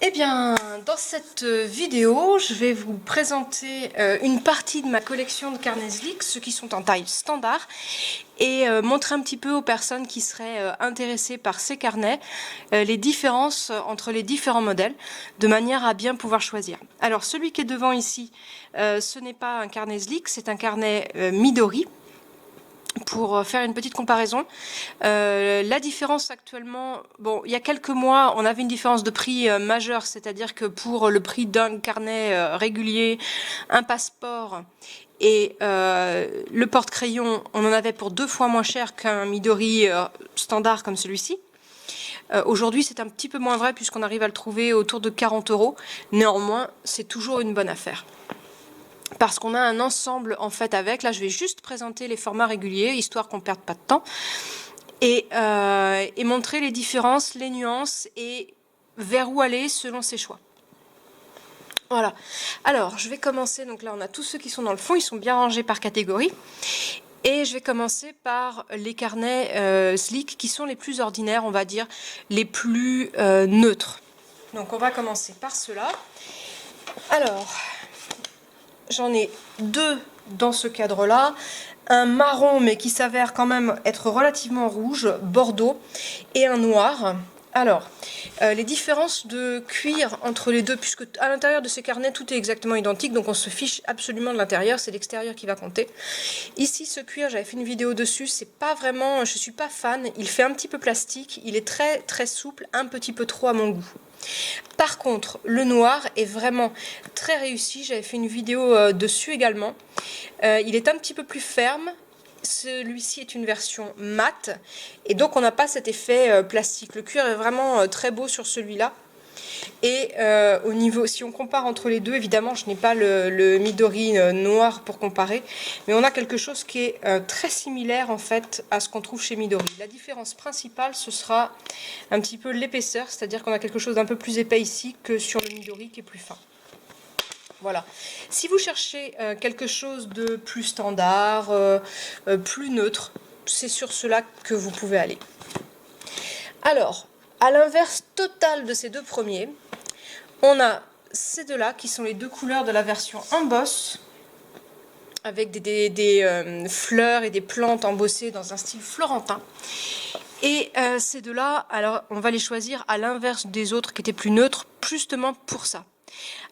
Eh bien, dans cette vidéo, je vais vous présenter une partie de ma collection de carnets Slick, ceux qui sont en taille standard, et montrer un petit peu aux personnes qui seraient intéressées par ces carnets les différences entre les différents modèles, de manière à bien pouvoir choisir. Alors, celui qui est devant ici, ce n'est pas un carnet Slick, c'est un carnet Midori. Pour faire une petite comparaison, la différence actuellement, bon, il y a quelques mois, on avait une différence de prix majeure, c'est-à-dire que pour le prix d'un carnet régulier, un passeport et le porte-crayon, on en avait pour 2 fois moins cher qu'un Midori standard comme celui-ci. Aujourd'hui, c'est un petit peu moins vrai puisqu'on arrive à le trouver autour de 40 €. Néanmoins, c'est toujours une bonne affaire. Parce qu'on a un ensemble en fait avec, là je vais juste présenter les formats réguliers, histoire qu'on ne perde pas de temps, et montrer les différences, les nuances et vers où aller selon ses choix. Voilà, alors je vais commencer, donc là on a tous ceux qui sont dans le fond, ils sont bien rangés par catégorie, et je vais commencer par les carnets Slick qui sont les plus ordinaires, on va dire, les plus neutres. Donc on va commencer par ceux-là. Alors, j'en ai 2 dans ce cadre-là, un marron mais qui s'avère quand même être relativement rouge, bordeaux, et un noir. Alors, les différences de cuir entre les deux, puisque à l'intérieur de ces carnets tout est exactement identique, donc on se fiche absolument de l'intérieur, c'est l'extérieur qui va compter. Ici, ce cuir, j'avais fait une vidéo dessus, c'est pas vraiment, je suis pas fan, il fait un petit peu plastique, il est très très souple, un petit peu trop à mon goût. Par contre, le noir est vraiment très réussi, j'avais fait une vidéo dessus également. Il est un petit peu plus ferme, celui-ci est une version mate, et donc on n'a pas cet effet plastique. Le cuir est vraiment très beau sur celui-là. Et au niveau, si on compare entre les deux, évidemment, je n'ai pas le Midori noir pour comparer, mais on a quelque chose qui est très similaire en fait à ce qu'on trouve chez Midori. La différence principale, ce sera un petit peu l'épaisseur, c'est-à-dire qu'on a quelque chose d'un peu plus épais ici que sur le Midori qui est plus fin. Voilà. Si vous cherchez quelque chose de plus standard, plus neutre, c'est sur cela que vous pouvez aller. Alors, à l'inverse total de ces deux premiers, on a ces deux-là qui sont les deux couleurs de la version emboss, avec des fleurs et des plantes embossées dans un style florentin. Et ces deux-là, alors on va les choisir à l'inverse des autres qui étaient plus neutres, justement pour ça.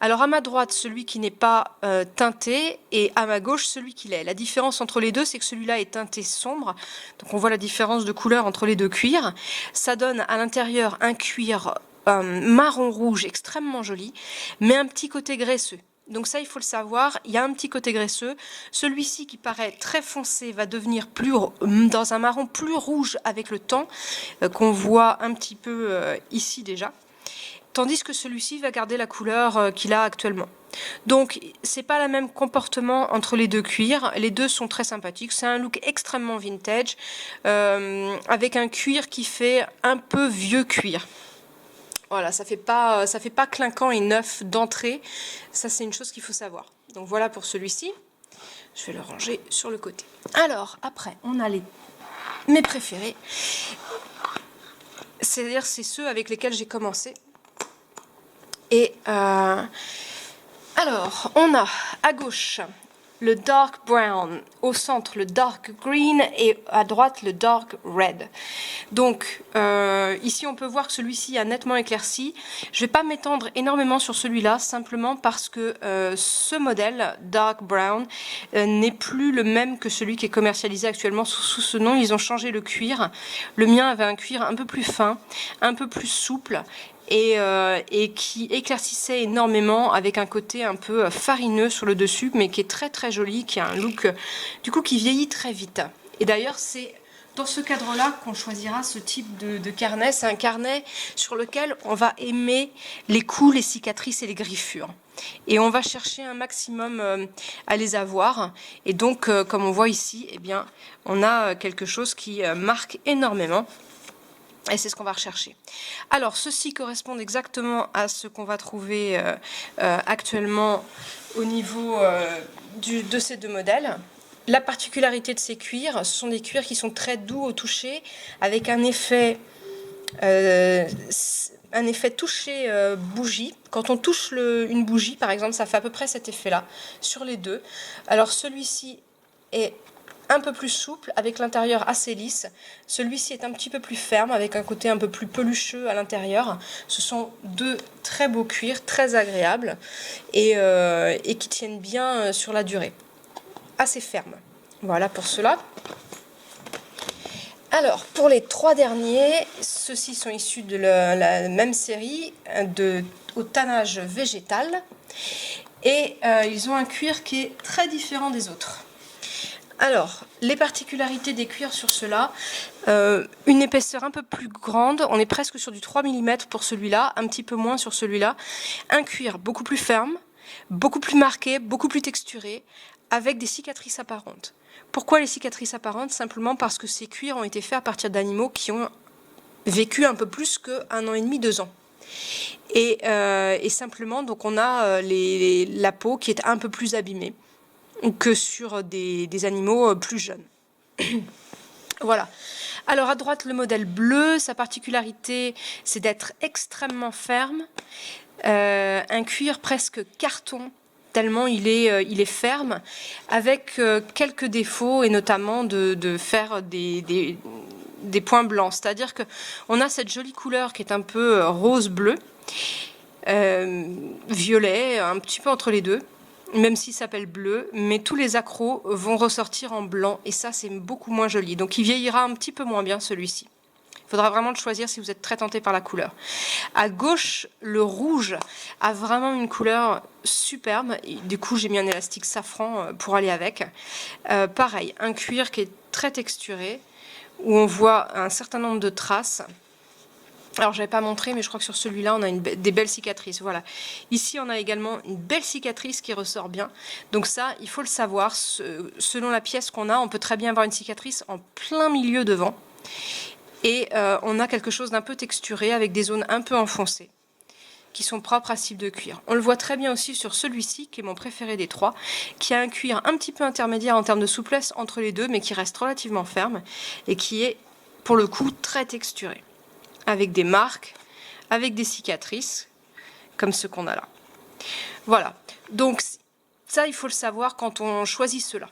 Alors à ma droite, celui qui n'est pas teinté, et à ma gauche, celui qui l'est. La différence entre les deux, c'est que celui-là est teinté sombre, donc on voit la différence de couleur entre les deux cuirs. Ça donne à l'intérieur un cuir marron rouge extrêmement joli, mais un petit côté graisseux. Donc ça, il faut le savoir, il y a un petit côté graisseux. Celui-ci qui paraît très foncé va devenir dans un marron plus rouge avec le temps, qu'on voit un petit peu ici déjà. Tandis que celui-ci va garder la couleur qu'il a actuellement. Donc, c'est pas le même comportement entre les deux cuirs. Les deux sont très sympathiques. C'est un look extrêmement vintage, avec un cuir qui fait un peu vieux cuir. Voilà, ça fait pas clinquant et neuf d'entrée. Ça, c'est une chose qu'il faut savoir. Donc voilà pour celui-ci. Je vais le ranger sur le côté. Alors, après, on a mes préférés. C'est-à-dire, c'est ceux avec lesquels j'ai commencé. Et alors, on a à gauche le dark brown, au centre le dark green et à droite le dark red. Donc ici on peut voir que celui-ci a nettement éclairci. Je ne vais pas m'étendre énormément sur celui-là, simplement parce que ce modèle dark brown n'est plus le même que celui qui est commercialisé actuellement sous ce nom. Ils ont changé le cuir. Le mien avait un cuir un peu plus fin, un peu plus souple, et qui éclaircissait énormément avec un côté un peu farineux sur le dessus, mais qui est très très joli, qui a un look du coup qui vieillit très vite. Et d'ailleurs c'est dans ce cadre-là qu'on choisira ce type de carnet. C'est un carnet sur lequel on va aimer les coups, les cicatrices et les griffures. Et on va chercher un maximum à les avoir. Et donc comme on voit ici, eh bien, on a quelque chose qui marque énormément. Et c'est ce qu'on va rechercher. Alors, ceux-ci correspondent exactement à ce qu'on va trouver actuellement au niveau de ces deux modèles. La particularité de ces cuirs, ce sont des cuirs qui sont très doux au toucher, avec un effet un effet touché bougie. Quand on touche une bougie, par exemple, ça fait à peu près cet effet-là sur les deux. Alors celui-ci est un peu plus souple, avec l'intérieur assez lisse. Celui-ci est un petit peu plus ferme, avec un côté un peu plus pelucheux à l'intérieur. Ce sont deux très beaux cuirs, très agréables, et qui tiennent bien sur la durée. Assez ferme. Voilà pour cela. Alors, pour les trois derniers, ceux-ci sont issus de la même série, au tannage végétal. Et ils ont un cuir qui est très différent des autres. Alors, les particularités des cuirs sur ceux-là, une épaisseur un peu plus grande, on est presque sur du 3 mm pour celui-là, un petit peu moins sur celui-là. Un cuir beaucoup plus ferme, beaucoup plus marqué, beaucoup plus texturé, avec des cicatrices apparentes. Pourquoi les cicatrices apparentes? Simplement parce que ces cuirs ont été faits à partir d'animaux qui ont vécu un peu plus qu'un an et demi, 2 ans. Et simplement, donc on a la peau qui est un peu plus abîmée que sur des animaux plus jeunes. Voilà. Alors à droite, le modèle bleu, sa particularité, c'est d'être extrêmement ferme, un cuir presque carton, tellement il est ferme, avec quelques défauts, et notamment de faire des points blancs. C'est-à-dire qu'on a cette jolie couleur qui est un peu rose-bleu, violet, un petit peu entre les deux, même s'il s'appelle bleu, mais tous les accros vont ressortir en blanc, et ça c'est beaucoup moins joli. Donc il vieillira un petit peu moins bien celui-ci. Il faudra vraiment le choisir si vous êtes très tenté par la couleur. À gauche, le rouge a vraiment une couleur superbe. Et du coup, j'ai mis un élastique safran pour aller avec. Pareil, un cuir qui est très texturé, où on voit un certain nombre de traces. Alors, je n'avais pas montré, mais je crois que sur celui-là, on a des belles cicatrices. Voilà. Ici, on a également une belle cicatrice qui ressort bien. Donc ça, il faut le savoir. Selon la pièce qu'on a, on peut très bien avoir une cicatrice en plein milieu devant. Et on a quelque chose d'un peu texturé, avec des zones un peu enfoncées, qui sont propres à ce type de cuir. On le voit très bien aussi sur celui-ci, qui est mon préféré des trois, qui a un cuir un petit peu intermédiaire en termes de souplesse entre les deux, mais qui reste relativement ferme, et qui est, pour le coup, très texturé, avec des marques, avec des cicatrices, comme ce qu'on a là. Voilà, donc ça, il faut le savoir quand on choisit cela.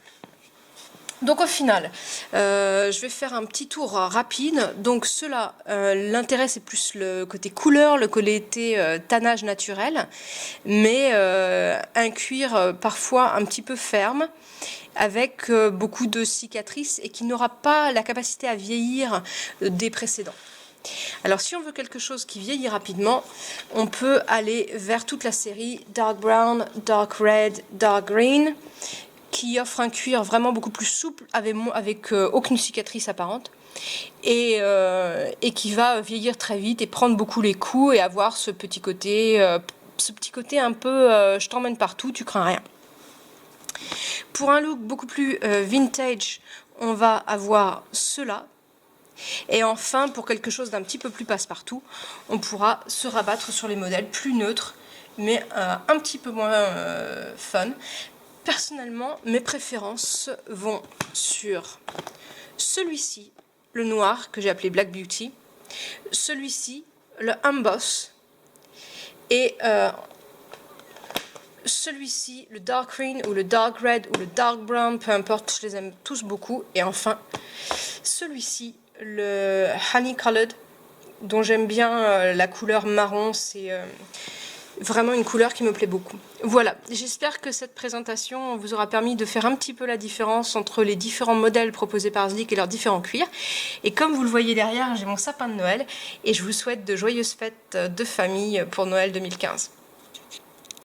Donc au final, je vais faire un petit tour rapide. Donc ceux-là, l'intérêt c'est plus le côté couleur, le côté tannage naturel, mais un cuir parfois un petit peu ferme, avec beaucoup de cicatrices, et qui n'aura pas la capacité à vieillir des précédents. Alors si on veut quelque chose qui vieillit rapidement, on peut aller vers toute la série Dark Brown, Dark Red, Dark Green, qui offre un cuir vraiment beaucoup plus souple, avec aucune cicatrice apparente, et qui va vieillir très vite et prendre beaucoup les coups, et avoir ce petit côté un peu je t'emmène partout, tu crains rien. Pour un look beaucoup plus vintage, on va avoir cela. Et enfin, pour quelque chose d'un petit peu plus passe-partout, on pourra se rabattre sur les modèles plus neutres, mais un petit peu moins fun. Personnellement, mes préférences vont sur celui-ci, le noir, que j'ai appelé Black Beauty, celui-ci, le Emboss, et celui-ci, le Dark Green, ou le Dark Red, ou le Dark Brown, peu importe, je les aime tous beaucoup. Et enfin, celui-ci, le Honey Colored, dont j'aime bien la couleur marron, c'est vraiment une couleur qui me plaît beaucoup. Voilà, j'espère que cette présentation vous aura permis de faire un petit peu la différence entre les différents modèles proposés par Zlick et leurs différents cuirs. Et comme vous le voyez derrière, j'ai mon sapin de Noël, et je vous souhaite de joyeuses fêtes de famille pour Noël 2015.